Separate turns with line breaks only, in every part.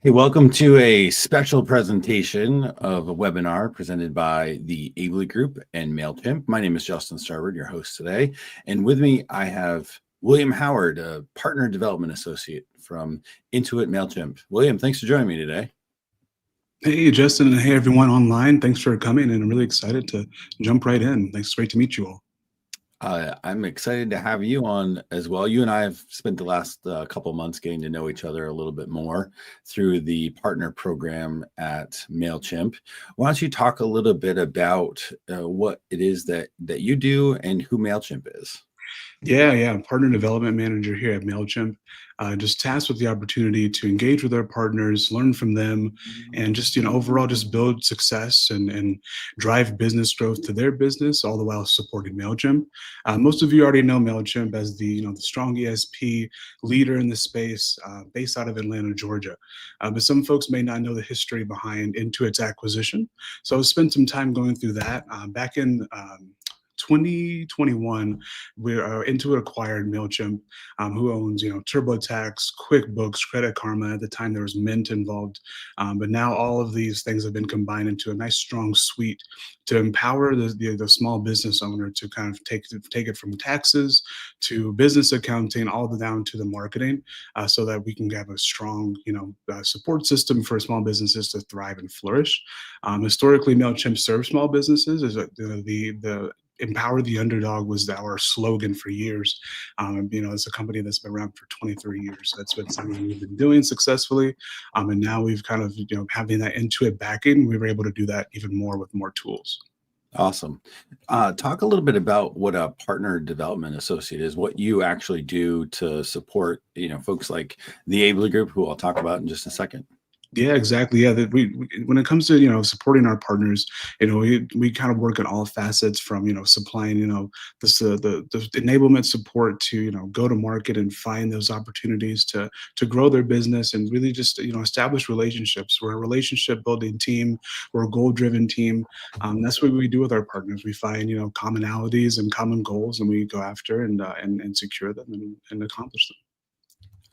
Hey, welcome to a special presentation of a webinar presented by the Ably Group and Mailchimp. My name is Justin Starward, your host today. And with me, I have William Howard, a partner development associate from Intuit Mailchimp. William, thanks for joining me today.
Hey, Justin, and hey, everyone online. Thanks for coming, and I'm really excited to jump right in. Thanks. Great to meet you all.
I'm excited to have you on as well. You and I have spent the last couple of months getting to know each other a little bit more through the partner program at Mailchimp. Why don't you talk a little bit about what it is that you do and who Mailchimp is?
Yeah. I'm partner development manager here at Mailchimp. Just tasked with the opportunity to engage with our partners, learn from them, and just overall just build success and drive business growth to their business, all the while supporting Mailchimp. Most of you already know Mailchimp as the strong ESP leader in the space, based out of Atlanta, Georgia. But some folks may not know the history behind Intuit's acquisition, so I spent some time going through that. Back in 2021, Intuit acquired Mailchimp, who owns TurboTax, QuickBooks, Credit Karma. At the time, there was Mint involved, but now all of these things have been combined into a nice, strong suite to empower the small business owner to kind of take it from taxes to business accounting, all the down to the marketing, so that we can have a strong support system for small businesses to thrive and flourish. Historically, Mailchimp served small businesses as the empower the underdog was our slogan for years. It's a company that's been around for 23 years. That's been something we've been doing successfully. And now we've kind of, having that Intuit backing, we were able to do that even more with more tools.
Awesome. Talk a little bit about what a partner development associate is, what you actually do to support, folks like the Ably Group, who I'll talk about in just a second.
Yeah, exactly. Yeah, when it comes to supporting our partners, we kind of work at all facets from supplying the enablement support to go to market and find those opportunities to grow their business and really just establish relationships. We're a relationship building team. We're a goal driven team. That's what we do with our partners. We find commonalities and common goals, and we go after and secure them and accomplish them.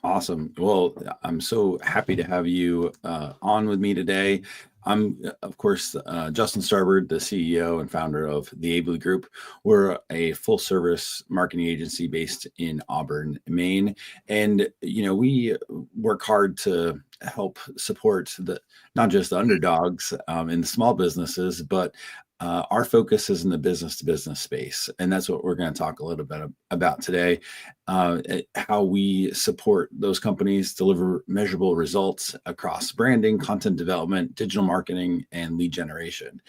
Awesome. Well, I'm so happy to have you on with me today. I'm, of course, Justin Starboard, the CEO and founder of the Ably Group. We're a full service marketing agency based in Auburn, Maine. And, we work hard to help support not just the underdogs in the small businesses, but our focus is in the business to business space. And that's what we're going to talk a little bit about today. How we support those companies deliver measurable results across branding, content development, digital marketing, and lead generation.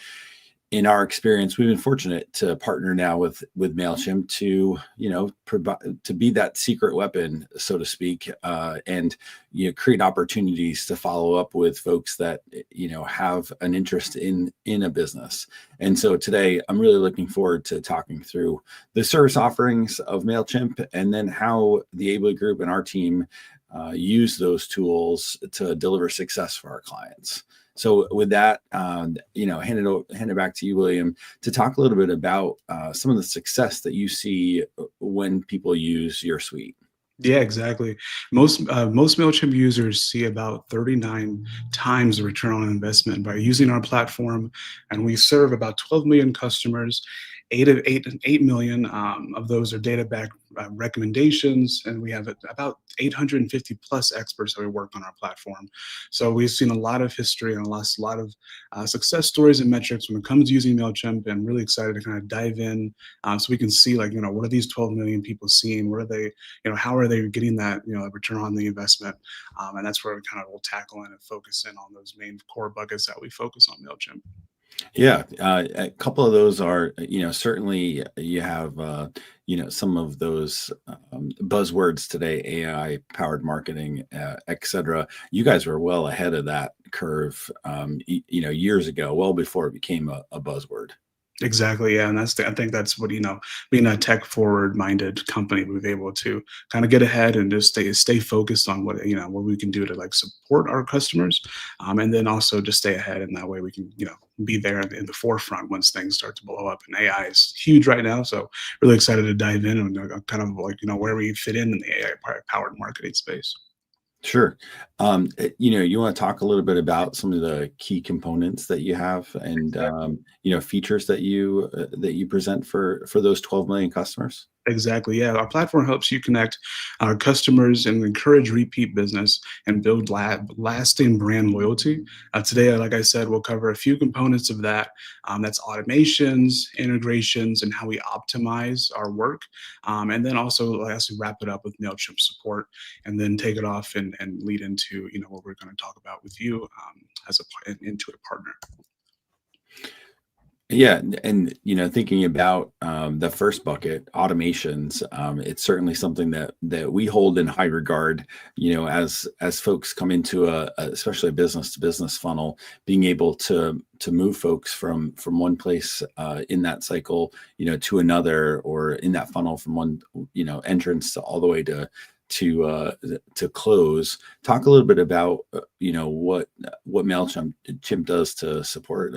In our experience, we've been fortunate to partner now with Mailchimp to provide to be that secret weapon, so to speak, and create opportunities to follow up with folks that have an interest in a business. And so today, I'm really looking forward to talking through the service offerings of Mailchimp and then how the Ably Group and our team use those tools to deliver success for our clients. So with that, hand it back to you, William, to talk a little bit about some of the success that you see when people use your suite.
Yeah, exactly. Most Mailchimp users see about 39 times the return on investment by using our platform, and we serve about 12 million customers. 8 million of those are data backed recommendations, and we have about 850 plus experts that we work on our platform. So we've seen a lot of history and a lot of success stories and metrics when it comes to using Mailchimp, and really excited to kind of dive in, so we can see what are these 12 million people seeing? What are they, how are they getting that return on the investment? And that's where we kind of will tackle and focus in on those main core buckets that we focus on Mailchimp.
Yeah, a couple of those are, certainly you have, some of those buzzwords today, AI powered marketing, et cetera. You guys were well ahead of that curve, years ago, well before it became a buzzword.
Exactly, yeah, and I think that's what being a tech forward minded company, we've able to kind of get ahead and just stay focused on what we can do to like support our customers, and then also just stay ahead, and that way we can be there in the forefront once things start to blow up. And AI is huge right now, so really excited to dive in and kind of like where we fit in the AI powered marketing space.
Sure. You want to talk a little bit about some of the key components that you have and features that you present for those 12 million customers?
Exactly. Yeah. Our platform helps you connect our customers and encourage repeat business and build lasting brand loyalty. Today, like I said, we'll cover a few components of that. That's automations, integrations, and how we optimize our work. And then also, as we wrap it up with Mailchimp support, and then take it off and lead into what we're going to talk about with you as an Intuit partner.
Yeah, and thinking about the first bucket, automations, it's certainly something that we hold in high regard. As folks come into especially a business to business funnel, being able to move folks from one place in that cycle, to another, or in that funnel from one entrance to all the way to close. Talk a little bit about what Mailchimp does to support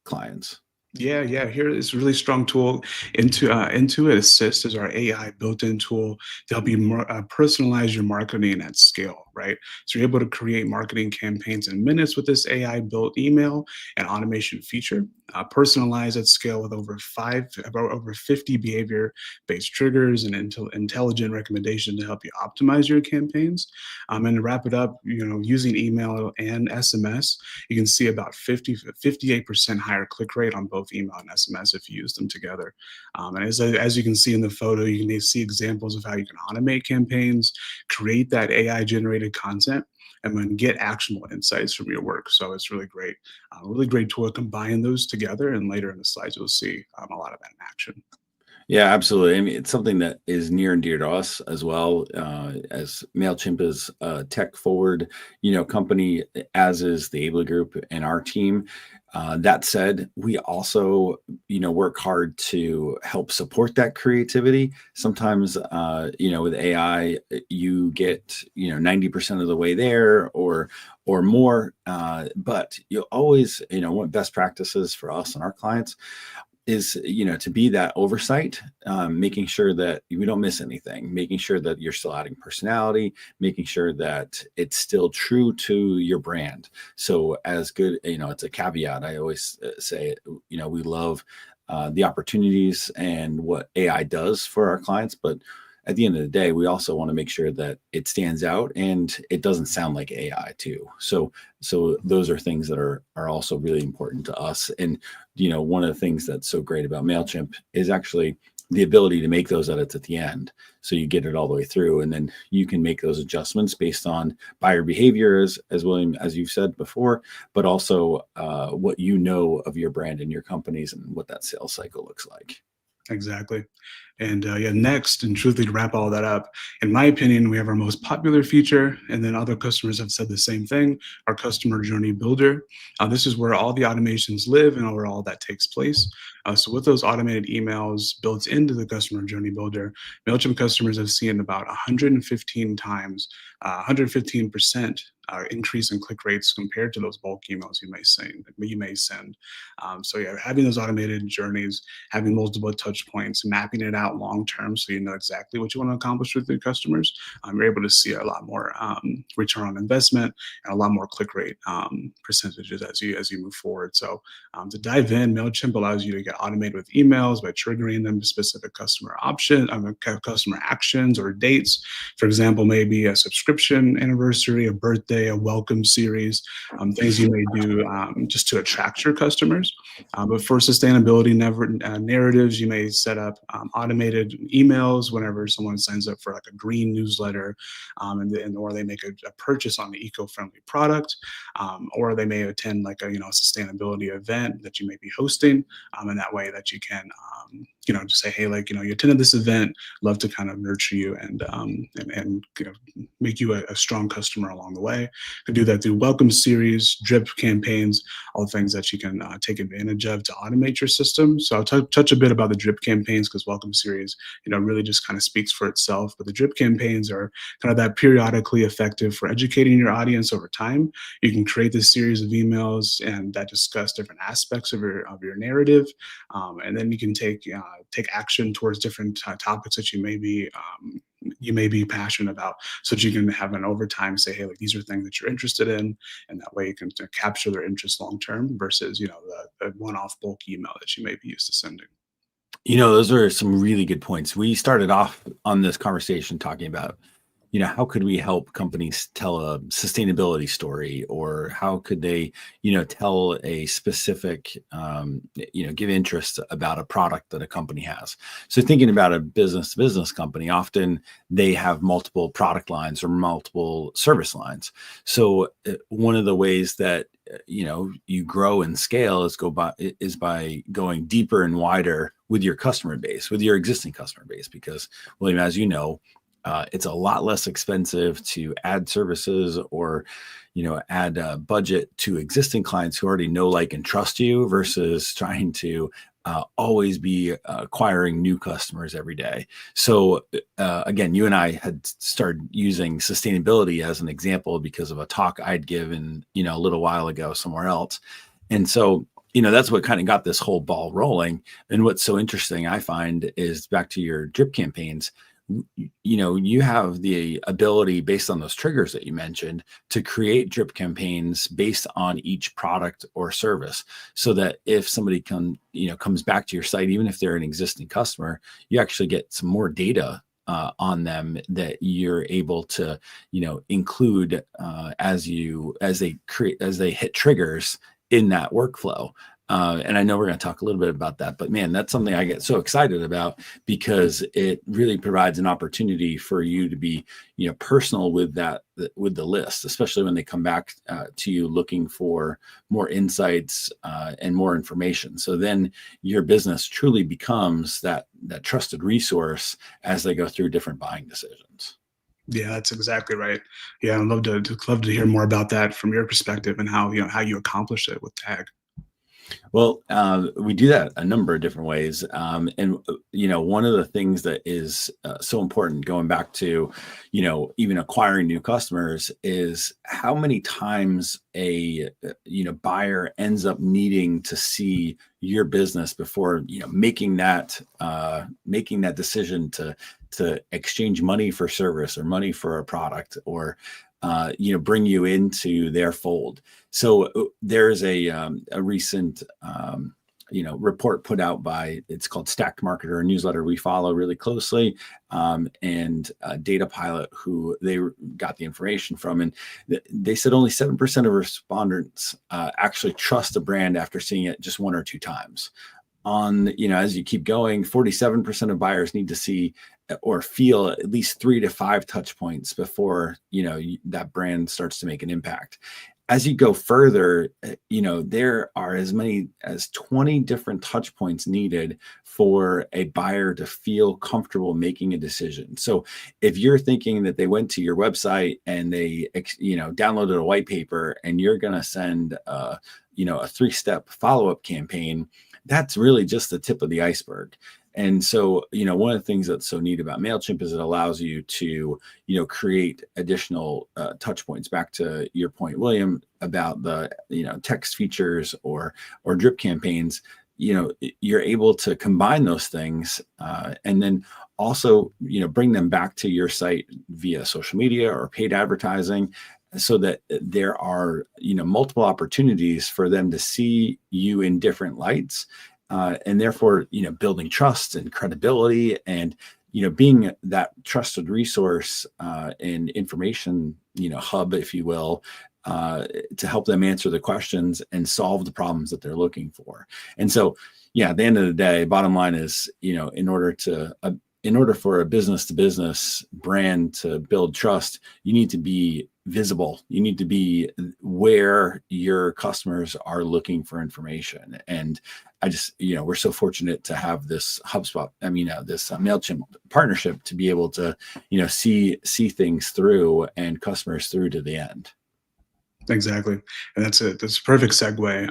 clients.
Yeah. Here is a really strong tool. Intuit Assist is our AI built-in tool to help you personalize your marketing at scale, right? So you're able to create marketing campaigns in minutes with this AI built email and automation feature. Personalize at scale with about over 50 behavior-based triggers and intelligent recommendation to help you optimize your campaigns. And to wrap it up, using email and SMS, you can see about 58% higher click rate on both email and SMS if you use them together. And as you can see in the photo, you can see examples of how you can automate campaigns, create that AI generated content, and then get actionable insights from your work. So it's really great tool to combine those together. And later in the slides, you'll see a lot of that in action.
Yeah, absolutely. I mean, it's something that is near and dear to us as well, as Mailchimp is a tech forward, company, as is the Able Group and our team. That said, we also, work hard to help support that creativity. Sometimes, with AI, you get, 90% of the way there or more. But you always, what best practices for us and our clients is to be that oversight, making sure that we don't miss anything, making sure that you're still adding personality, making sure that it's still true to your brand. So as good, it's a caveat. I always say, we love the opportunities and what AI does for our clients, but at the end of the day, we also want to make sure that it stands out and it doesn't sound like AI too. So those are things that are also really important to us. And one of the things that's so great about Mailchimp is actually the ability to make those edits at the end. So you get it all the way through, and then you can make those adjustments based on buyer behavior, as William, as you've said before, but also what of your brand and your companies and what that sales cycle looks like.
Exactly. And next, and truthfully, to wrap all that up, in my opinion, we have our most popular feature, and then other customers have said the same thing, our customer journey builder. This is where all the automations live and where all that takes place. So with those automated emails built into the customer journey builder, Mailchimp customers have seen about 115 times, 115% increase in click rates compared to those bulk emails you may send. So yeah, having those automated journeys, having multiple touch points, mapping it out long term, so you know exactly what you want to accomplish with your customers. You're able to see a lot more return on investment and a lot more click rate percentages as you move forward. So to dive in, Mailchimp allows you to get automated with emails by triggering them to specific customer customer actions or dates. For example, maybe a subscription anniversary, a birthday, a welcome series, things you may do just to attract your customers. But for sustainability narratives, you may set up automated emails whenever someone signs up for like a green newsletter, or they make a purchase on the eco-friendly product, or they may attend like a sustainability event that you may be hosting, and that way that you can just say, hey, like, you attended this event, love to kind of nurture you and make you a strong customer along the way. You can do that through welcome series, drip campaigns, all things that you can take advantage of to automate your system. So I'll touch a bit about the drip campaigns, because welcome series, really just kind of speaks for itself. But the drip campaigns are kind of that periodically effective for educating your audience over time. You can create this series of emails and that discuss different aspects of your narrative, and then you can take action towards different topics that you may be you may be passionate about, so that you can have an overtime say, hey, like these are things that you're interested in, and that way you can capture their interest long term versus the one-off bulk email that you may be used to sending.
Those are some really good points. We started off on this conversation talking about, how could we help companies tell a sustainability story, or how could they, tell a specific, give interest about a product that a company has. So thinking about a business to business company, often they have multiple product lines or multiple service lines. So one of the ways that you grow and scale is by going deeper and wider with your customer base, with your existing customer base, because, William, as you know, it's a lot less expensive to add services or, add a budget to existing clients who already know, like, and trust you versus trying to always be acquiring new customers every day. So again, you and I had started using sustainability as an example because of a talk I'd given, a little while ago somewhere else. And so, that's what kind of got this whole ball rolling. And what's so interesting, I find, is back to your drip campaigns. You have the ability, based on those triggers that you mentioned, to create drip campaigns based on each product or service, so that if somebody comes back to your site, even if they're an existing customer, you actually get some more data on them that you're able to include as they hit triggers in that workflow. And I know we're going to talk a little bit about that, but man, that's something I get so excited about, because it really provides an opportunity for you to be, personal with the list, especially when they come back to you looking for more insights and more information. So then your business truly becomes that trusted resource as they go through different buying decisions.
Yeah, that's exactly right. Yeah, I'd love to hear more about that from your perspective, and how you accomplish it with Tag.
Well, we do that a number of different ways. And, one of the things that is so important, going back to, even acquiring new customers, is how many times a, buyer ends up needing to see your business before, making that decision to exchange money for service or money for a product, or bring you into their fold. So there's a recent report put out by, it's called Stacked Marketer, a newsletter we follow really closely, and Data Pilot, who they got the information from, and they said only 7% of respondents actually trust a brand after seeing it just one or two times. As you keep going, 47% of buyers need to see or feel at least 3 to 5 touch points before that brand starts to make an impact. As you go further, there are as many as 20 different touch points needed for a buyer to feel comfortable making a decision. So if you're thinking that they went to your website and they downloaded a white paper, and you're going to send a 3-step follow-up campaign, that's really just the tip of the iceberg. And so, one of the things that's so neat about Mailchimp is it allows you to, create additional touch points. Back to your point, William, about the, text features or drip campaigns, you're able to combine those things and then also, bring them back to your site via social media or paid advertising, so that there are, multiple opportunities for them to see you in different lights. And therefore, building trust and credibility, and, being that trusted resource and information, hub, if you will, to help them answer the questions and solve the problems that they're looking for. And so, at the end of the day, bottom line is, in order for a business to business brand to build trust, you need to be visible. You need to be where your customers are looking for information. And I just, we're so fortunate to have this this Mailchimp partnership to be able to, see things through and customers through to the end.
Exactly, and that's a perfect segue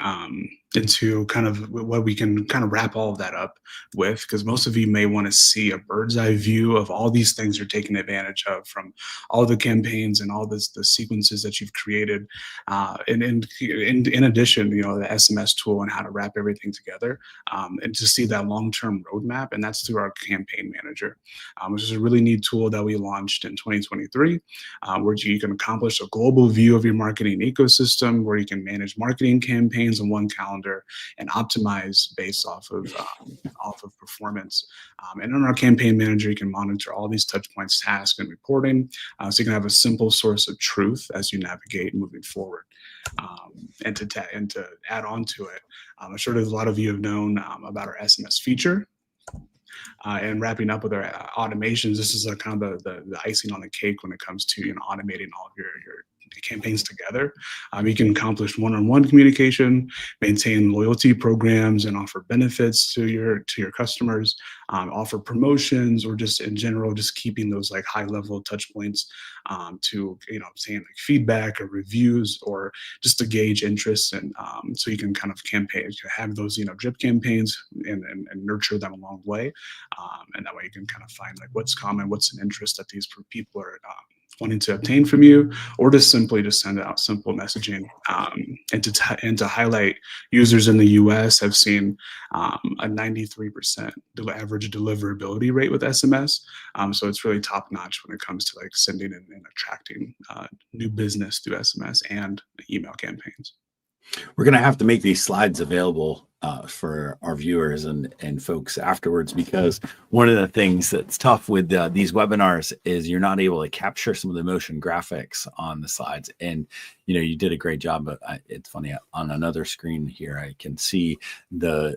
into kind of what we can kind of wrap all of that up with, because most of you may want to see a bird's eye view of all these things you're taking advantage of, from all the campaigns and all this the sequences that you've created, and in addition, the SMS tool and how to wrap everything together, and to see that long-term roadmap. And that's through our campaign manager, which is a really neat tool that we launched in 2023, where you can accomplish a global view of your marketing ecosystem, where you can manage marketing campaigns on one calendar and optimize based off of performance. And in our campaign manager, you can monitor all these touch points, tasks, and reporting, so you can have a simple source of truth as you navigate moving forward. And to add on to it, I'm sure there's a lot of you have known about our SMS feature. And wrapping up with our automations, this is kind of the icing on the cake when it comes to automating all of your campaigns together. You can accomplish one-on-one communication, maintain loyalty programs, and offer benefits to your customers, offer promotions, or just in general, just keeping those like high-level touch points, to saying like feedback or reviews, or just to gauge interest. And so you can kind of campaign, you have those drip campaigns, and nurture them along the way. And that way you can kind of find like what's common, what's an interest that these people are wanting to obtain from you, or to simply just send out simple messaging, and to highlight, users in the US have seen a 93% average deliverability rate with SMS. So it's really top notch when it comes to like sending and attracting new business through SMS and email campaigns.
We're going to have to make these slides available for our viewers and folks afterwards, because one of the things that's tough with these webinars is you're not able to capture some of the motion graphics on the slides. And you did a great job, but it's funny, on another screen here I can see the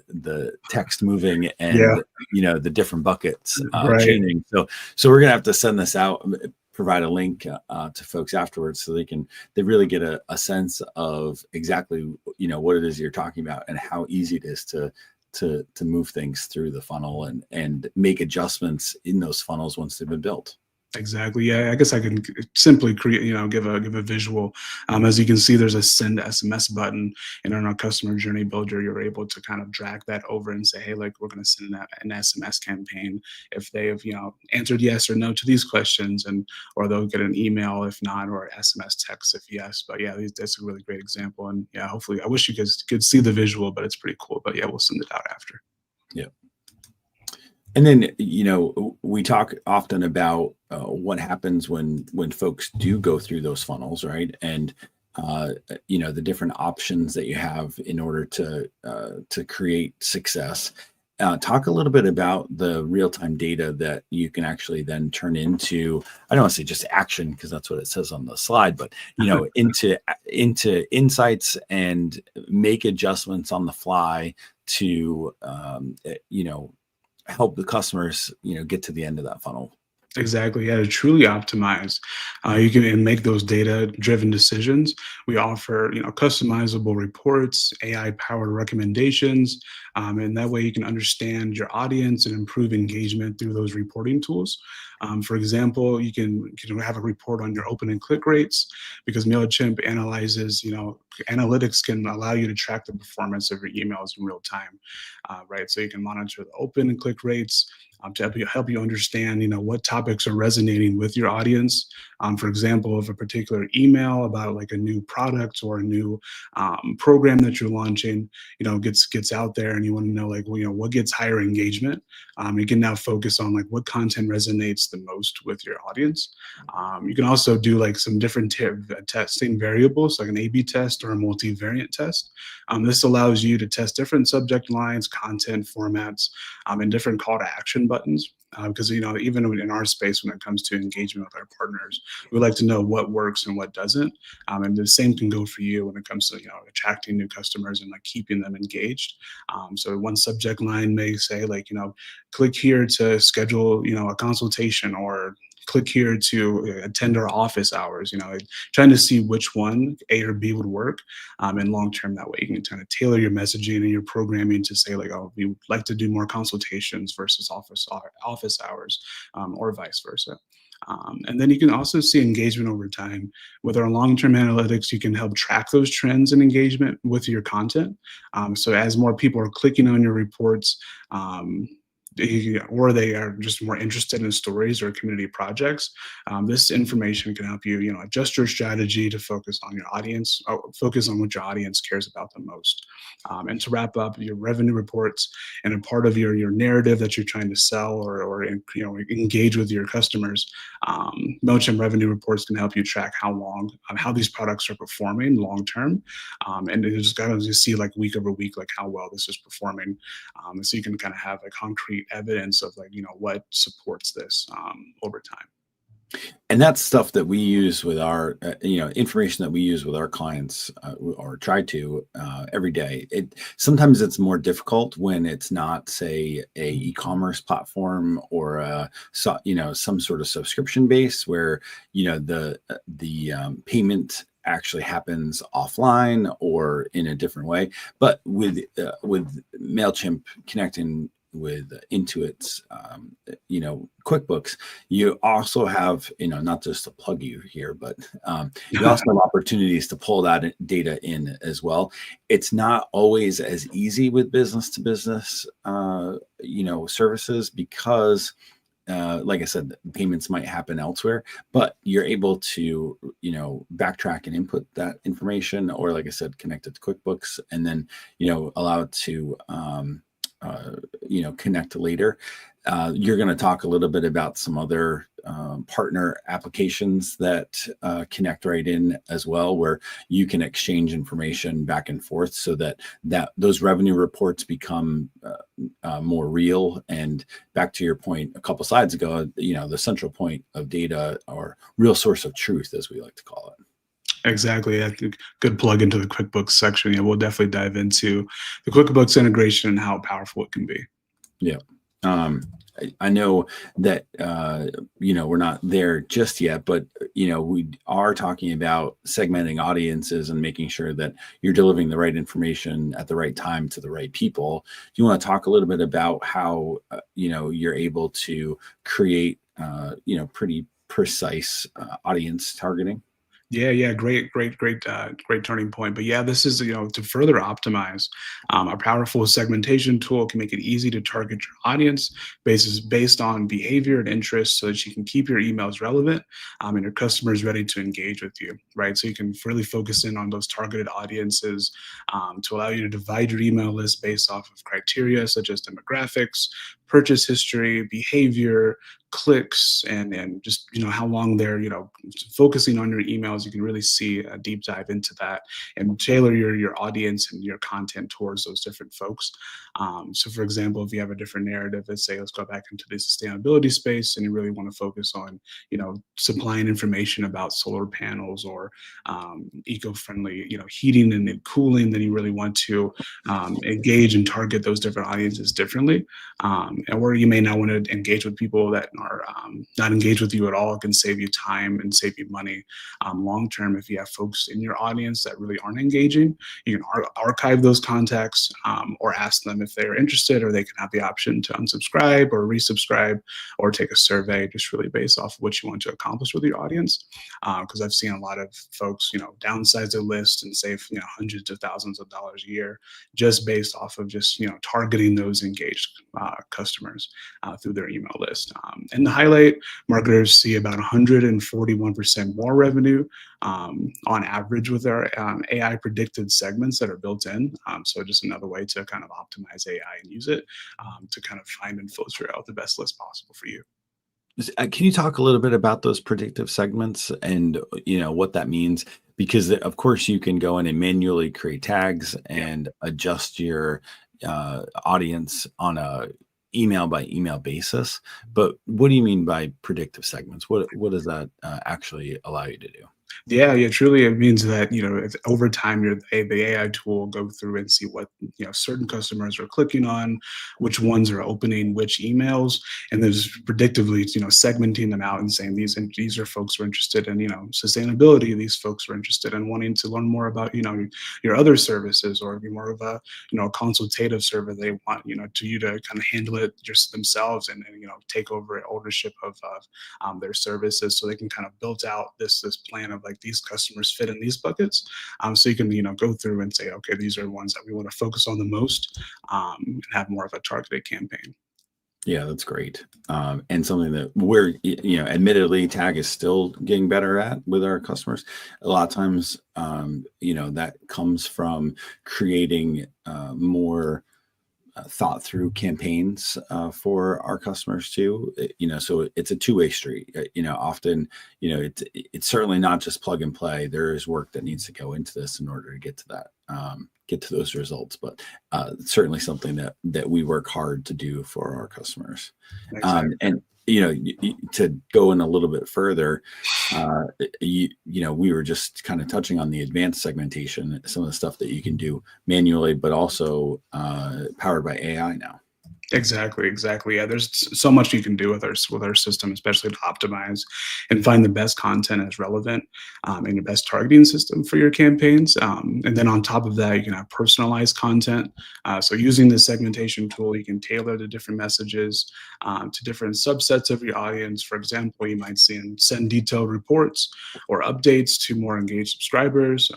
text moving, and the different buckets
Right.
changing. So we're gonna have to send this out, provide a link to folks afterwards, so they really get a sense of exactly what it is you're talking about, and how easy it is to move things through the funnel and make adjustments in those funnels once they've been built.
Exactly. Yeah, I guess I can simply create, give a visual. As you can see, there's a send SMS button, and on our customer journey builder, you're able to kind of drag that over and say, hey, like we're going to send an SMS campaign if they have, answered yes or no to these questions, or they'll get an email if not, or SMS text if yes. But yeah, that's a really great example. And yeah, hopefully, I wish you guys could see the visual, but it's pretty cool. But yeah, we'll send it out after.
Yeah. And then, we talk often about what happens when folks do go through those funnels, right? And the different options that you have in order to create success. Talk a little bit about the real-time data that you can actually then turn into, I don't want to say just action, because that's what it says on the slide, but into insights, and make adjustments on the fly to help the customers get to the end of that funnel.
Exactly. Yeah, to truly optimize, you can make those data-driven decisions. We offer, customizable reports, AI-powered recommendations, and that way you can understand your audience and improve engagement through those reporting tools. For example, you can have a report on your open and click rates, because Mailchimp analyzes, analytics can allow you to track the performance of your emails in real time, right? So you can monitor the open and click rates, to help you understand, what topics are resonating with your audience. For example, if a particular email about like a new product or a new program that you're launching, gets out there, and you want to know like, what gets higher engagement, you can now focus on like what content resonates the most with your audience. You can also do like some different testing variables, like an A/B test or a multivariate test. This allows you to test different subject lines, content formats, and different call to action buttons. Because even in our space, when it comes to engagement with our partners, we like to know what works and what doesn't. And the same can go for you when it comes to attracting new customers and like keeping them engaged. So one subject line may say like click here to schedule a consultation, or click here to attend our office hours, trying to see which one, A or B, would work. And long term, that way you can kind of tailor your messaging and your programming to say like, oh, we would like to do more consultations versus office hours, or vice versa. And then you can also see engagement over time. With our long-term analytics, you can help track those trends in engagement with your content. So as more people are clicking on your reports, um, or they are just more interested in stories or community projects, this information can help you, adjust your strategy to focus on your audience, focus on what your audience cares about the most. And to wrap up, your revenue reports and a part of your narrative that you're trying to sell or engage with your customers. Mailchimp revenue reports can help you track how these products are performing long term, and you just got to see like week over week like how well this is performing, so you can kind of have a concrete evidence of like what supports this over time.
And that's stuff that we use with our, information that we use with our clients, or try to, every day. Sometimes it's more difficult when it's not, say, a e-commerce platform or some sort of subscription base where the payment actually happens offline or in a different way. But with Mailchimp connecting with Intuit's, QuickBooks, you also have, not just to plug you here, but you also have opportunities to pull that data in as well. It's not always as easy with business to business, services because, like I said, payments might happen elsewhere, but you're able to, backtrack and input that information, or like I said, connect it to QuickBooks, and then, allow it to, connect later. You're going to talk a little bit about some other partner applications that connect right in as well, where you can exchange information back and forth so that those revenue reports become more real. And back to your point a couple slides ago, the central point of data, or real source of truth, as we like to call it.
Exactly. I think good plug into the QuickBooks section. Yeah, we'll definitely dive into the QuickBooks integration and how powerful it can be.
Yeah. I know that, we're not there just yet, but, we are talking about segmenting audiences and making sure that you're delivering the right information at the right time to the right people. Do you want to talk a little bit about how, you're able to create, pretty precise audience targeting?
Yeah. Great turning point. But yeah, this is, to further optimize, a powerful segmentation tool can make it easy to target your audience based on behavior and interest, so that you can keep your emails relevant, and your customers ready to engage with you, right? So you can really focus in on those targeted audiences, to allow you to divide your email list based off of criteria such as demographics, purchase history, behavior, clicks, and just how long they're focusing on your emails. You can really see a deep dive into that and tailor your audience and your content towards those different folks. So for example, if you have a different narrative, let's go back into the sustainability space, and you really want to focus on supplying information about solar panels or eco-friendly heating and cooling, then you really want to engage and target those different audiences differently. And where you may not want to engage with people that are not engaged with you at all, it can save you time and save you money long term. If you have folks in your audience that really aren't engaging, you can archive those contacts, or ask them if they're interested, or they can have the option to unsubscribe or resubscribe or take a survey, just really based off of what you want to accomplish with your audience. Because I've seen a lot of folks downsize their list and save hundreds of thousands of dollars a year just based off of just targeting those engaged customers through their email list. And the highlight, marketers see about 141% more revenue on average with our AI predicted segments that are built in. So just another way to kind of optimize AI and use it to kind of find and filter out the best list possible for you.
Can you talk a little bit about those predictive segments and what that means? Because of course you can go in and manually create tags and adjust your audience on a email by email basis. But what do you mean by predictive segments? What does that actually allow you to do?
Yeah, yeah, truly, it means that, over time, the AI tool will go through and see what, certain customers are clicking on, which ones are opening which emails, and then just predictively, segmenting them out and saying these are folks who are interested in, sustainability. These folks are interested in wanting to learn more about, your other services, or be more of a, consultative service. They want, to you to kind of handle it just themselves, and take over ownership of their services, so they can kind of build out this plan of like these customers fit in these buckets. So you can go through and say, okay, these are ones that we want to focus on the most, and have more of a targeted campaign.
Yeah, that's great. And something that admittedly, tag is still getting better at with our customers. A lot of times, that comes from creating more thought through campaigns for our customers too. So it's a two-way street. Often, it's certainly not just plug and play. There is work that needs to go into this in order to get to that, get to those results. But certainly something that we work hard to do for our customers.
Exactly.
And to go in a little bit further, we were just kind of touching on the advanced segmentation, some of the stuff that you can do manually, but also powered by AI now.
Exactly. Yeah, there's so much you can do with our system, especially to optimize and find the best content as relevant, and your best targeting system for your campaigns. And then on top of that, you can have personalized content. So using the segmentation tool, you can tailor the different messages to different subsets of your audience. For example, you might send detailed reports or updates to more engaged subscribers,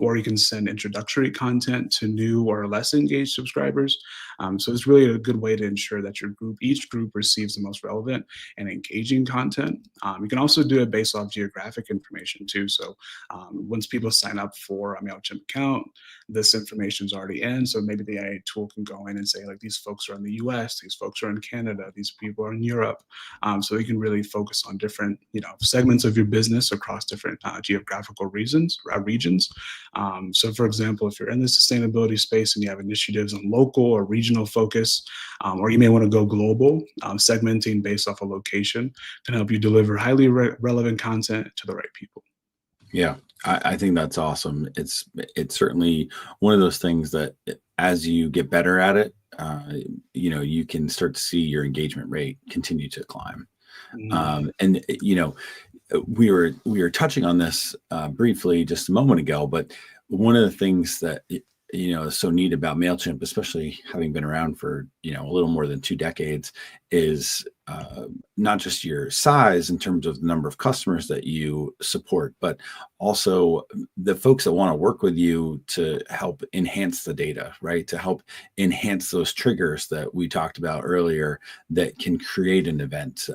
or you can send introductory content to new or less engaged subscribers. So it's really a good way to ensure that each group receives the most relevant and engaging content. You can also do it based off geographic information too. So once people sign up for a Mailchimp account, this information is already in. So maybe the AI tool can go in and say, like, these folks are in the US, these folks are in Canada, these people are in Europe. So you can really focus on different, segments of your business across different geographical regions. So for example, if you're in the sustainability space and you have initiatives on local or regional focus, or you may want to go global, segmenting based off a location can help you deliver highly relevant content to the right people.
Yeah, I think that's awesome. It's certainly one of those things that as you get better at it, you can start to see your engagement rate continue to climb. And we were touching on this briefly just a moment ago, but one of the things that is so neat about Mailchimp, especially having been around for a little more than 2 decades, is not just your size in terms of the number of customers that you support, but also the folks that want to work with you to help enhance the data, right? To help enhance those triggers that we talked about earlier that can create an event.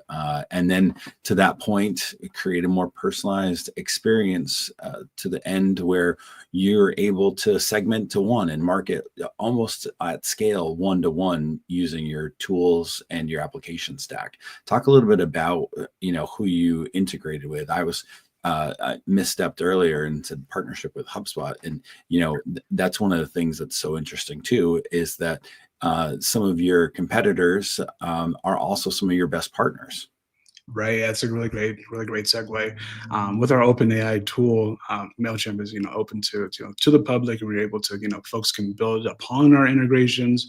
And then to that point, create a more personalized experience to the end where you're able to segment to one and market almost at scale, one-to-one, using your tools and your application stack. Talk a little bit about who you integrated with. I misstepped earlier and said partnership with HubSpot, and that's one of the things that's so interesting too, is that some of your competitors are also some of your best partners.
Right, that's a really great segue. With our open AI tool, Mailchimp is open to the public, and we're able to folks can build upon our integrations,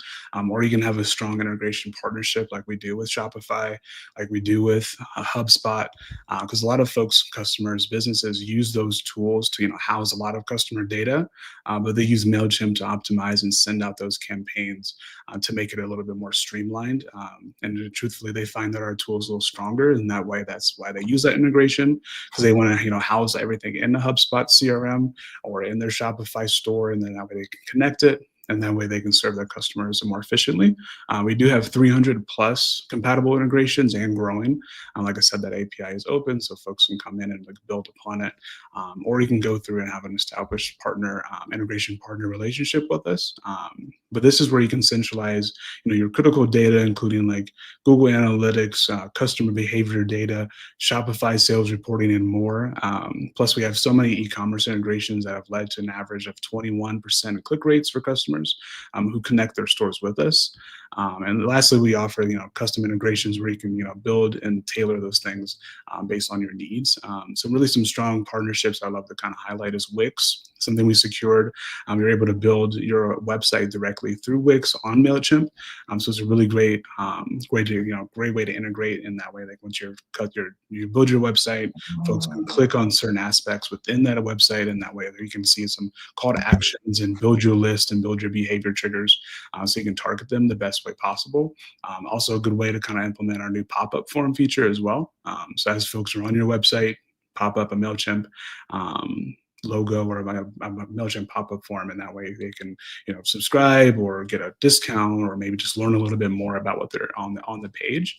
or you can have a strong integration partnership like we do with Shopify, like we do with HubSpot, because a lot of folks, customers, businesses use those tools to house a lot of customer data, but they use Mailchimp to optimize and send out those campaigns to make it a little bit more streamlined. And truthfully, they find that our tool is a little stronger, and that way, that's why they use that integration, because they want to house everything in the HubSpot CRM or in their Shopify store, and then that way they can connect it, and that way they can serve their customers more efficiently. We do have 300 plus compatible integrations and growing. Like I said, that API is open, so folks can come in and build upon it, or you can go through and have an established integration partner relationship with us. But this is where you can centralize, your critical data, including like Google Analytics, customer behavior data, Shopify sales reporting, and more. Plus, we have so many e-commerce integrations that have led to an average of 21% click rates for customers who connect their stores with us. And lastly, we offer, custom integrations where you can, build and tailor those things based on your needs. So really some strong partnerships I love to kind of highlight is Wix, something we secured. You're able to build your website directly through Wix on Mailchimp. So it's a really great way to integrate in that way. Like once you build your website, folks can click on certain aspects within that website, and that way you can see some call to actions and build your list and build your behavior triggers, so you can target them the best way possible. Also a good way to kind of implement our new pop-up form feature as well. So as folks are on your website, pop up a Mailchimp logo or a Mailchimp pop-up form, and that way they can subscribe or get a discount or maybe just learn a little bit more about what they're on the page.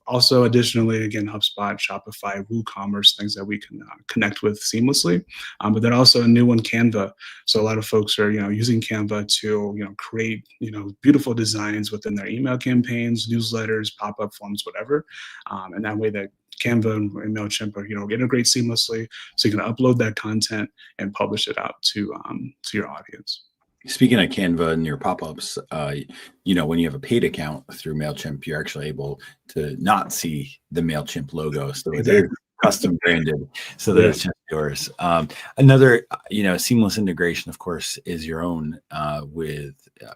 Also, additionally, again, HubSpot, Shopify, WooCommerce, things that we can connect with seamlessly. But then also a new one, Canva. So a lot of folks are using Canva to create beautiful designs within their email campaigns, newsletters, pop-up forms, whatever. And that way that Canva and Mailchimp are integrate seamlessly, so you can upload that content and publish it out to your audience.
Speaking of Canva and your pop-ups, when you have a paid account through Mailchimp, you're actually able to not see the Mailchimp logo, so they're custom branded, so that it's just yours. Another seamless integration, of course, is your own with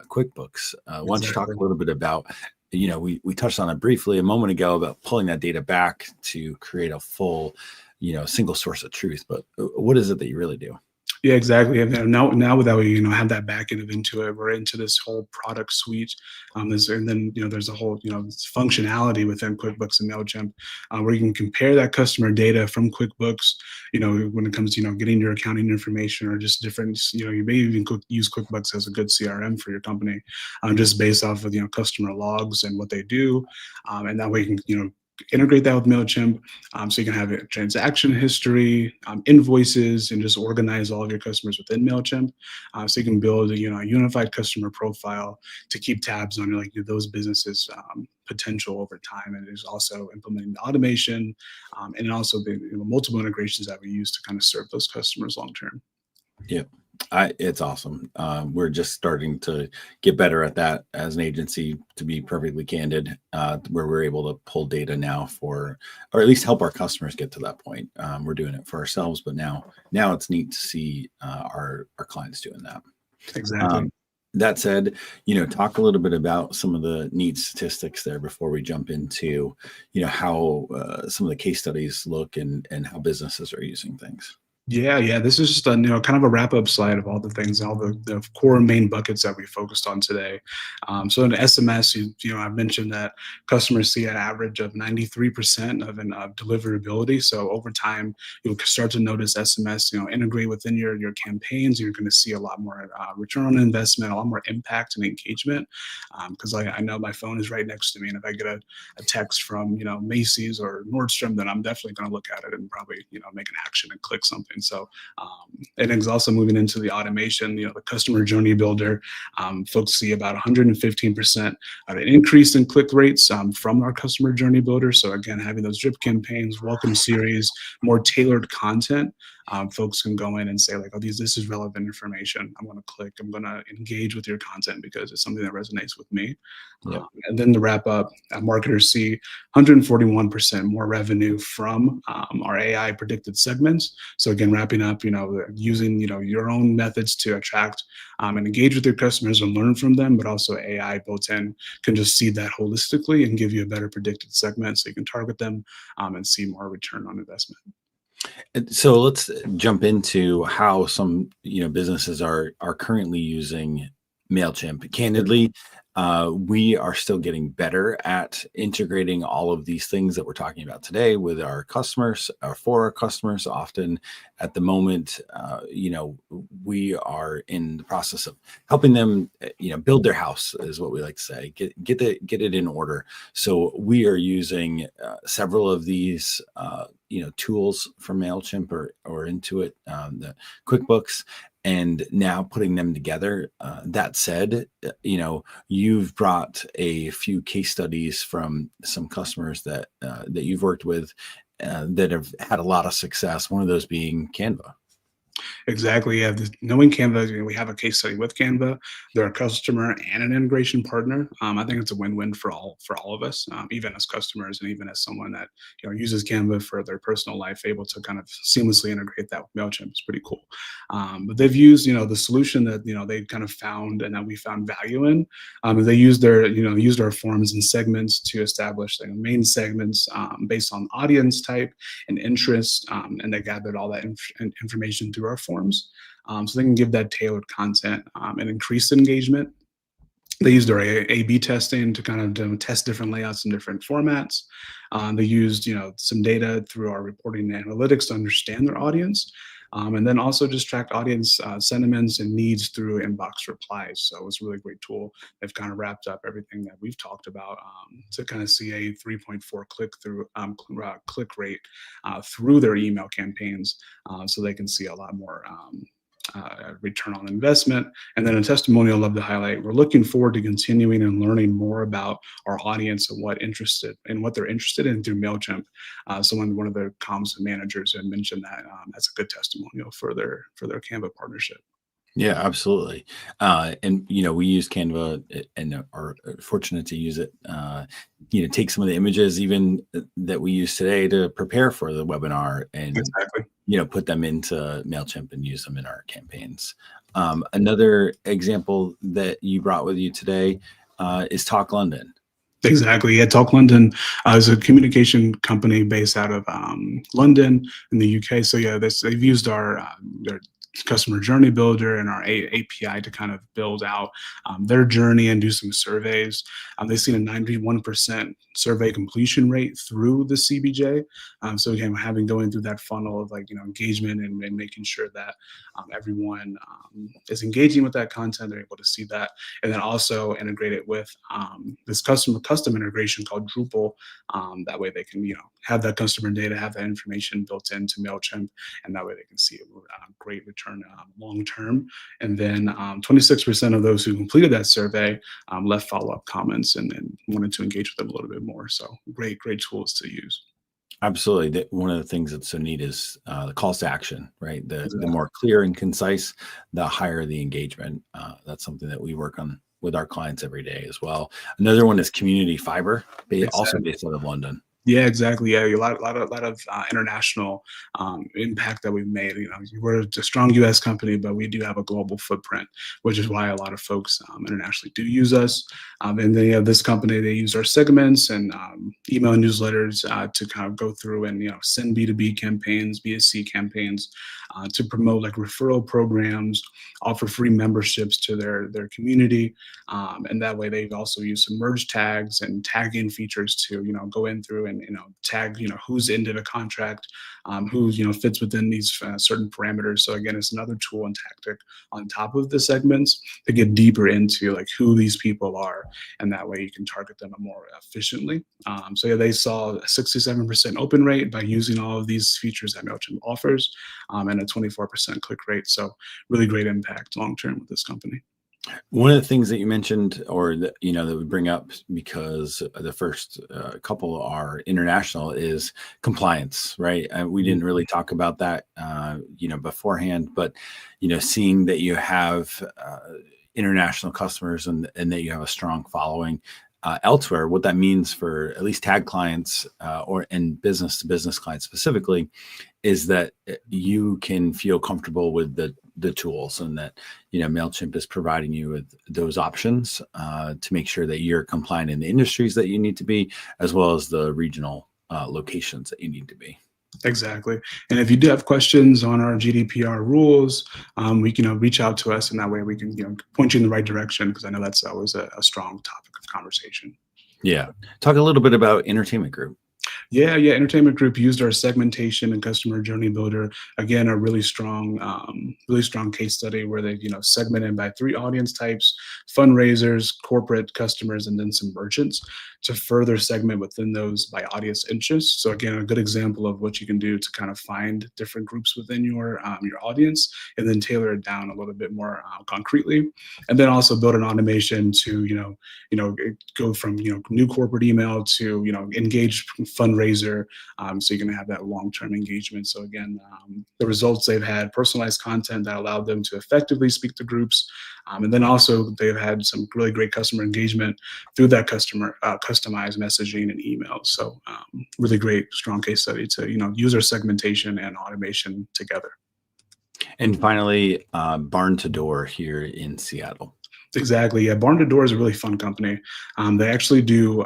QuickBooks. Why don't you talk a little bit about? We touched on it briefly a moment ago about pulling that data back to create a full, single source of truth. But what is it that you really do?
Yeah, exactly. And then now that we have that back end of Intuit, we're into this whole product suite. And then there's a whole functionality within QuickBooks and Mailchimp where you can compare that customer data from QuickBooks. When it comes to getting your accounting information or just different. You may even use QuickBooks as a good CRM for your company, just based off of customer logs and what they do, and that way you can integrate that with Mailchimp, so you can have a transaction history, invoices, and just organize all of your customers within Mailchimp. So you can build a unified customer profile to keep tabs on those businesses' potential over time. And there's also implementing the automation, and also the multiple integrations that we use to kind of serve those customers long term.
Yeah. It's awesome. We're just starting to get better at that as an agency, to be perfectly candid, where we're able to pull data now or at least help our customers get to that point. We're doing it for ourselves, but now it's neat to see our clients doing that.
Exactly.
That said, talk a little bit about some of the neat statistics there before we jump into, how some of the case studies look and how businesses are using things.
Yeah. This is just a kind of a wrap up slide of all the things, all the core main buckets that we focused on today. So in SMS, I mentioned that customers see an average of 93% of deliverability. So over time, you'll start to notice SMS, integrate within your campaigns. You're going to see a lot more return on investment, a lot more impact and engagement. Because I know my phone is right next to me, and if I get a text from Macy's or Nordstrom, then I'm definitely going to look at it and probably make an action and click something. So, and it's also moving into the automation, the customer journey builder. Folks see about 115% an increase in click rates from our customer journey builder. So again, having those drip campaigns, welcome series, more tailored content, folks can go in and say like, oh, this is relevant information. I'm going to click, I'm going to engage with your content because it's something that resonates with me.
Yeah.
And then to wrap up, marketers see 141% more revenue from our AI predicted segments. So again, wrapping up, using your own methods to attract and engage with your customers and learn from them, but also AI built in can just see that holistically and give you a better predicted segment, so you can target them and see more return on investment.
So let's jump into how some businesses are currently using Mailchimp. Candidly, we are still getting better at integrating all of these things that we're talking about today with our customers or for our customers. Often at the moment, we are in the process of helping them, build their house, is what we like to say, get it in order. So we are using several of these, tools from Mailchimp or Intuit, the QuickBooks, and now putting them together. That said, you've brought a few case studies from some customers that you've worked with that have had a lot of success. One of those being Canva.
Exactly. Yeah. Knowing Canva, we have a case study with Canva. They're a customer and an integration partner. I think it's a win-win for all of us, even as customers and even as someone that uses Canva for their personal life, able to kind of seamlessly integrate that with Mailchimp is pretty cool. But they've used the solution that they kind of found and that we found value in. They used our forms and segments to establish the main segments based on audience type and interest, and they gathered all that information through our forms, so they can give that tailored content and increased engagement. They used our A/B testing to kind of test different layouts in different formats. They used some data through our reporting and analytics to understand their audience, and then also just tracked audience sentiments and needs through inbox replies. So it was a really great tool. They've kind of wrapped up everything that we've talked about to kind of see a 3.4 click rate through their email campaigns, so they can see a lot more return on investment. And then a testimonial I love to highlight. We're looking forward to continuing and learning more about our audience and what they're interested in through Mailchimp. So one of the comms managers had mentioned that that's a good testimonial for their Canva partnership.
Yeah, absolutely. And we use Canva and are fortunate to use it. Take some of the images even that we use today to prepare for the webinar, and
Exactly.
put them into Mailchimp and use them in our campaigns. Another example that you brought with you today is Talk London.
Exactly. Yeah, Talk London is a communication company based out of London in the UK. So yeah, they've used their customer journey builder and our API to kind of build out their journey and do some surveys. They've seen a 91% survey completion rate through the CBJ. So again, going through that funnel of engagement and making sure that everyone is engaging with that content, they're able to see that, and then also integrate it with this custom integration called Drupal. That way they can have that customer data, have that information built into Mailchimp, and that way they can see a great return long term. And then 26% of those who completed that survey left follow-up comments and wanted to engage with them a little bit more. So great tools to use.
Absolutely. One of the things that's so neat is the calls to action, right? The
Exactly.
more clear and concise, the higher the engagement. That's something that we work on with our clients every day as well. Another one is Community Fiber, also
Exactly.
based out of London.
Yeah, exactly. Yeah, a lot of international impact that we've made. We're a strong U.S. company, but we do have a global footprint, which is why a lot of folks internationally do use us. And then this company, they use our segments and email newsletters to kind of go through and send B2B campaigns, B2C campaigns, to promote like referral programs, offer free memberships to their community, and that way they've also used some merge tags and tagging features to go in through and tag who's into the contract, who fits within these certain parameters. So again, it's another tool and tactic on top of the segments to get deeper into like who these people are, and that way you can target them more efficiently. So yeah, they saw a 67% open rate by using all of these features that Mailchimp offers, and a 24% click rate. So really great impact long term with this company.
One of the things that you mentioned, or that that we bring up because the first couple are international, is compliance, right? We didn't really talk about that, beforehand, but seeing that you have international customers and that you have a strong following elsewhere, what that means for at least tag clients and business to business clients specifically, is that you can feel comfortable with the tools, and that Mailchimp is providing you with those options to make sure that you're compliant in the industries that you need to be, as well as the regional locations that you need to be.
Exactly. And if you do have questions on our GDPR rules, we can reach out to us, and that way we can point you in the right direction, because I know that's always a strong topic of conversation.
Yeah. Talk a little bit about Entertainment Group.
Yeah. Entertainment Group used our segmentation and customer journey builder. Again, a really strong case study where they segmented by 3 audience types: fundraisers, corporate customers, and then some merchants, to further segment within those by audience interest. So again, a good example of what you can do to kind of find different groups within your audience, and then tailor it down a little bit more concretely, and then also build an automation to go from new corporate email to engaged fundraisers fundraiser. So you're going to have that long-term engagement. So again, the results they've had personalized content that allowed them to effectively speak to groups. And then also they've had some really great customer engagement through that customized messaging and emails. So really great, strong case study to, user segmentation and automation together.
And finally, Barn to Door here in Seattle.
Exactly. Yeah. Barn to Door is a really fun company. They actually do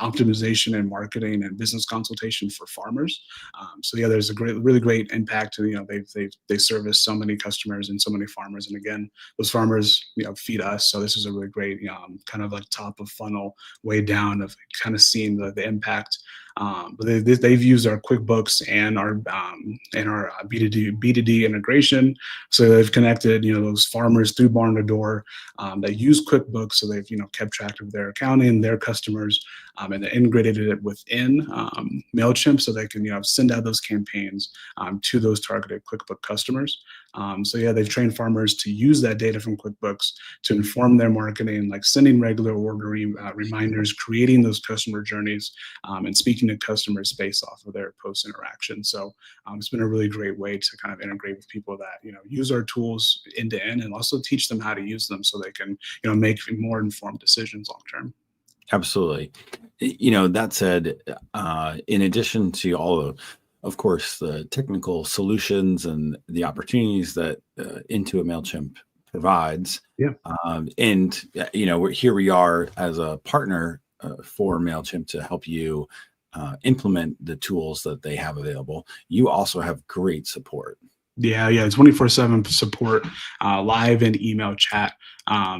optimization and marketing and business consultation for farmers. So yeah, there's a really great impact. They service so many customers and so many farmers. And again, those farmers, feed us. So this is a really great kind of like top of funnel way down of kind of seeing the impact. But they've used our QuickBooks and our B2D integration. So they've connected, those farmers through Barn to Door that use QuickBooks. So they've, kept track of their accounting, their customers, and they integrated it within Mailchimp so they can, send out those campaigns to those targeted QuickBooks customers. So yeah, they've trained farmers to use that data from QuickBooks to inform their marketing, like sending regular ordering reminders, creating those customer journeys, and speaking to customers based off of their post interaction. So it's been a really great way to kind of integrate with people that use our tools end to end, and also teach them how to use them so they can make more informed decisions long term.
Absolutely. That said, in addition to all of course, the technical solutions and the opportunities that Intuit Mailchimp provides,
Yeah.
and here we are as a partner for Mailchimp to help you implement the tools that they have available. You also have great support.
Yeah, 24/7 support, live and email chat.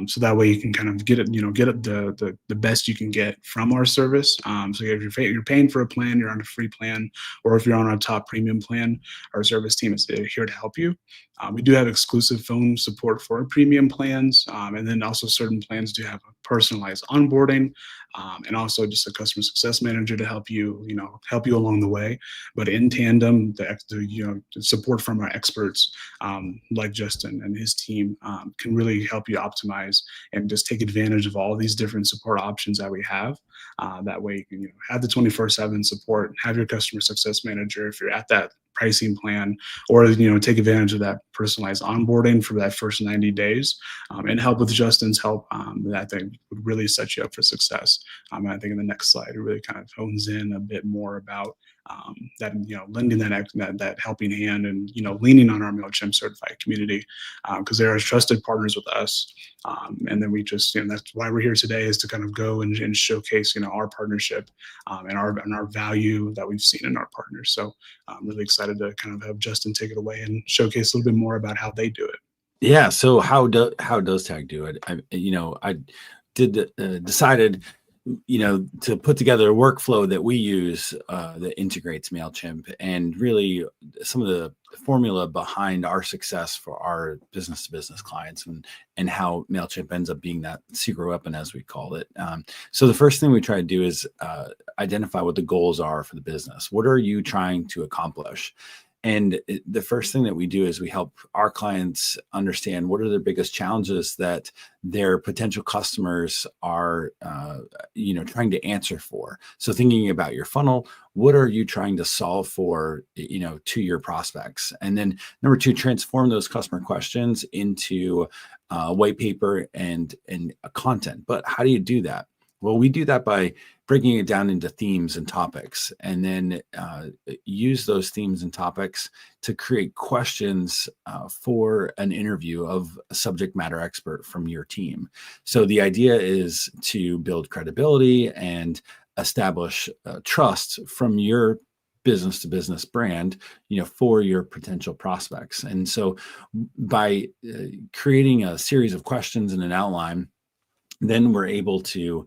So that way you can kind of get it, the best you can get from our service. So if you're paying for a plan, you're on a free plan, or if you're on our top premium plan, our service team is here to help you. We do have exclusive phone support for our premium plans, and then also certain plans do have a personalized onboarding, and also just a customer success manager to help you, along the way. But in tandem, the support from our experts, like Justin and his team, can really help you optimize and just take advantage of all these different support options that we have. That way you can have the 24/7 support, have your customer success manager if you're at that pricing plan, or take advantage of that personalized onboarding for that first 90 days, and help with Justin's help. That I think would really set you up for success. And I think in the next slide it really kind of hones in a bit more about that, lending that helping hand, and leaning on our Mailchimp certified community, because they are trusted partners with us. And then we just, that's why we're here today, is to kind of go and showcase our partnership, and our value that we've seen in our partners. So I'm really excited to kind of have Justin take it away and showcase a little bit more about how they do it.
Yeah. So how does Tag do it? I decided to put together a workflow that we use that integrates Mailchimp, and really some of the formula behind our success for our business to business clients, and how Mailchimp ends up being that secret weapon, as we call it. So the first thing we try to do is identify what the goals are for the business. What are you trying to accomplish? And the first thing that we do is we help our clients understand what are the biggest challenges that their potential customers are, trying to answer for. So thinking about your funnel, what are you trying to solve for, to your prospects? And then number two, transform those customer questions into white paper and content. But how do you do that? Well, we do that by breaking it down into themes and topics, and then use those themes and topics to create questions for an interview of a subject matter expert from your team. So the idea is to build credibility and establish trust from your business to business brand, for your potential prospects. And so by creating a series of questions in an outline, then we're able to,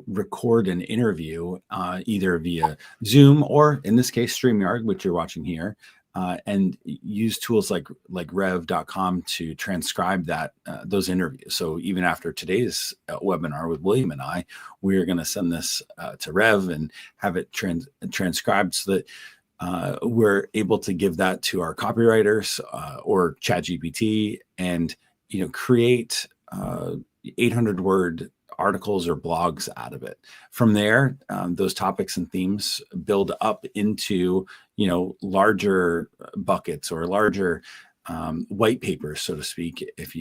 record an interview either via Zoom, or in this case, StreamYard, which you're watching here, and use tools like rev.com to transcribe those interviews. So even after today's webinar with William and I, we're going to send this to Rev and have it transcribed so that we're able to give that to our copywriters or ChatGPT, and create 800-word articles or blogs out of it. From there, those topics and themes build up into, larger buckets or larger white papers, so to speak, if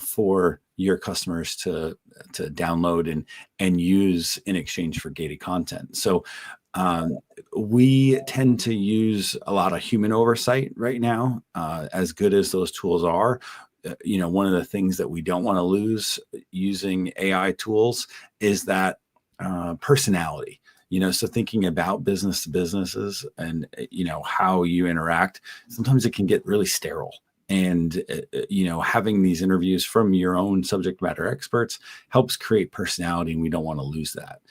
for your customers to download and use in exchange for gated content. So we tend to use a lot of human oversight right now. As good as those tools are, one of the things that we don't want to lose using AI tools is that personality. So thinking about business to businesses and, how you interact, sometimes it can get really sterile. And, having these interviews from your own subject matter experts helps create personality, and we don't want to lose that.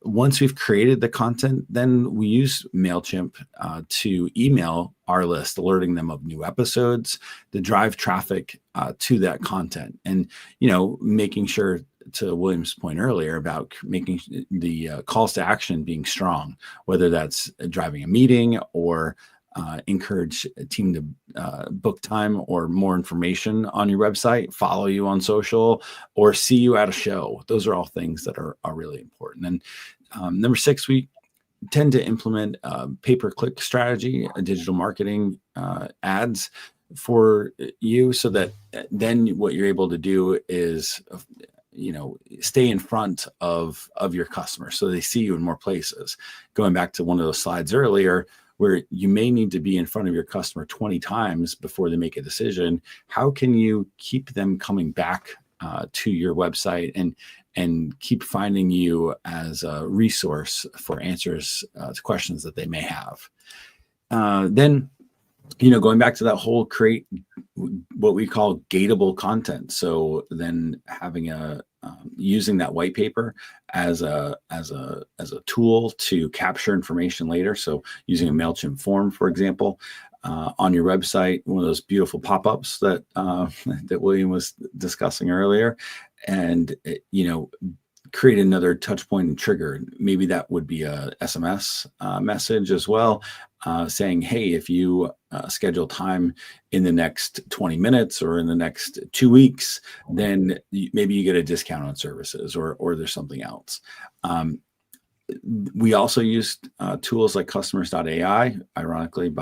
Once we've created the content, then we use Mailchimp to email our list, alerting them of new episodes to drive traffic to that content. And, making sure, to William's point earlier about making the calls to action being strong, whether that's driving a meeting or encourage a team to book time or more information on your website, follow you on social, or see you at a show. Those are all things that are really important. And number 6, we tend to implement a pay-per-click strategy, a digital marketing ads for you, so that then what you're able to do is stay in front of your customers so they see you in more places. Going back to one of those slides earlier, where you may need to be in front of your customer 20 times before they make a decision, how can you keep them coming back to your website and keep finding you as a resource for answers to questions that they may have? Then going back to that whole create what we call gateable content. So then having using that white paper as a tool to capture information later. So using a Mailchimp form, for example, on your website, one of those beautiful pop-ups that that William was discussing earlier, and create another touch point and trigger. Maybe that would be a SMS message as well, saying, hey, if you schedule time in the next 20 minutes or in the next 2 weeks, then maybe you get a discount on services, or there's something else. We also used tools like customers.ai, ironically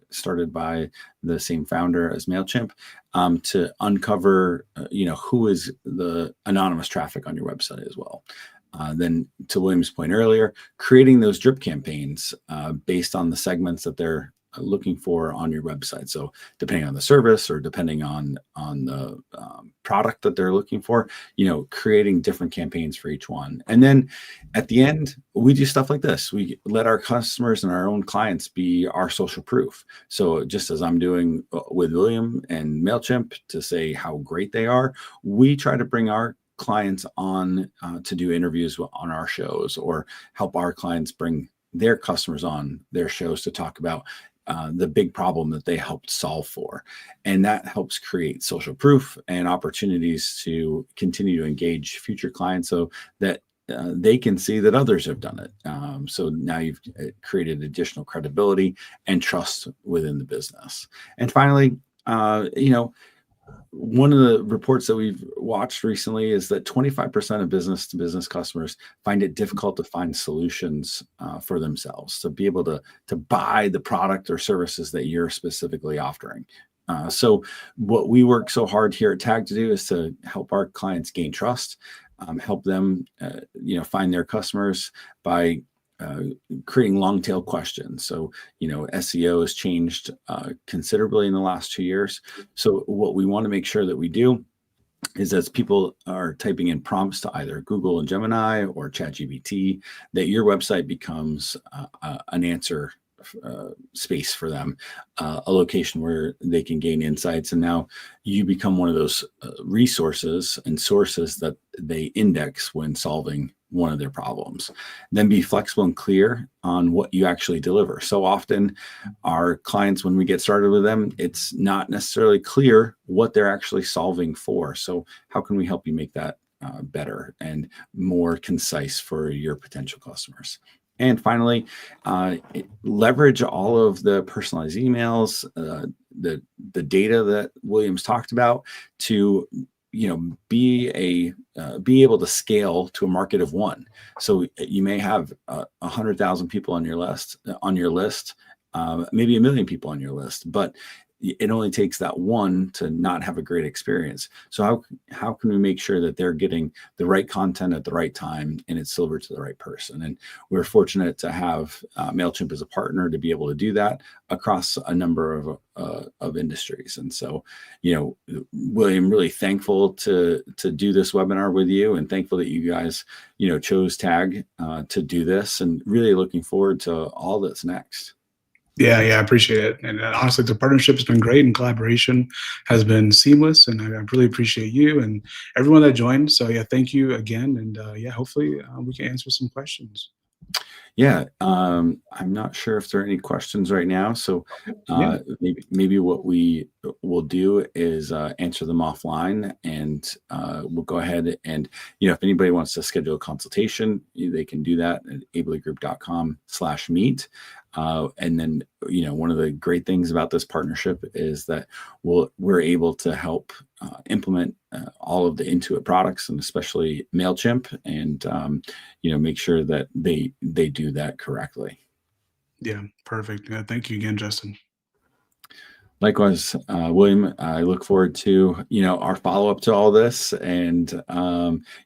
started by the same founder as Mailchimp, to uncover who is the anonymous traffic on your website as well. Then, to William's point earlier, creating those drip campaigns based on the segments that they're looking for on your website. So depending on the service or depending on the product that they're looking for, creating different campaigns for each one. And then at the end, we do stuff like this. We let our customers and our own clients be our social proof. So just as I'm doing with William and Mailchimp to say how great they are, we try to bring our clients on to do interviews on our shows, or help our clients bring their customers on their shows to talk about the big problem that they helped solve for. And that helps create social proof and opportunities to continue to engage future clients so that they can see that others have done it. So now you've created additional credibility and trust within the business. And finally, one of the reports that we've watched recently is that 25% of business to business customers find it difficult to find solutions for themselves, to be able to buy the product or services that you're specifically offering. So what we work so hard here at TAG to do is to help our clients gain trust, help them find their customers by creating long tail questions. So, SEO has changed considerably in the last 2 years. So what we want to make sure that we do is, as people are typing in prompts to either Google and Gemini or ChatGPT, that your website becomes an answer space for them, a location where they can gain insights. And now you become one of those resources and sources that they index when solving one of their problems. Then be flexible and clear on what you actually deliver. So often our clients, when we get started with them, it's not necessarily clear what they're actually solving for. So how can we help you make that better and more concise for your potential customers? And finally, leverage all of the personalized emails, the data that Williams talked about, to be able to scale to a market of one. So you may have 100,000 people on your list, maybe 1 million people on your list, but it only takes that one to not have a great experience. So how can we make sure that they're getting the right content at the right time and it's delivered to the right person? And we're fortunate to have Mailchimp as a partner to be able to do that across a number of industries. And so, William, really thankful to do this webinar with you, and thankful that you guys, chose TAG to do this, and really looking forward to all that's next.
Yeah, I appreciate it. And honestly, the partnership has been great, and collaboration has been seamless. And I really appreciate you and everyone that joined. So yeah, thank you again. And hopefully we can answer some questions.
Yeah, I'm not sure if there are any questions right now. So
Yeah.
maybe what we will do is answer them offline, and we'll go ahead and, if anybody wants to schedule a consultation, they can do that at ablygroup.com/meet. And then, one of the great things about this partnership is that we're able to help implement all of the Intuit products, and especially Mailchimp, and make sure that they do that correctly.
Yeah, perfect. Yeah, thank you again, Justin.
Likewise, William, I look forward to our follow up to all this, and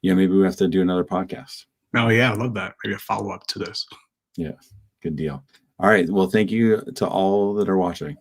maybe we have to do another podcast.
Oh yeah, I love that. Maybe a follow up to this.
Yeah, good deal. All right. Well, thank you to all that are watching.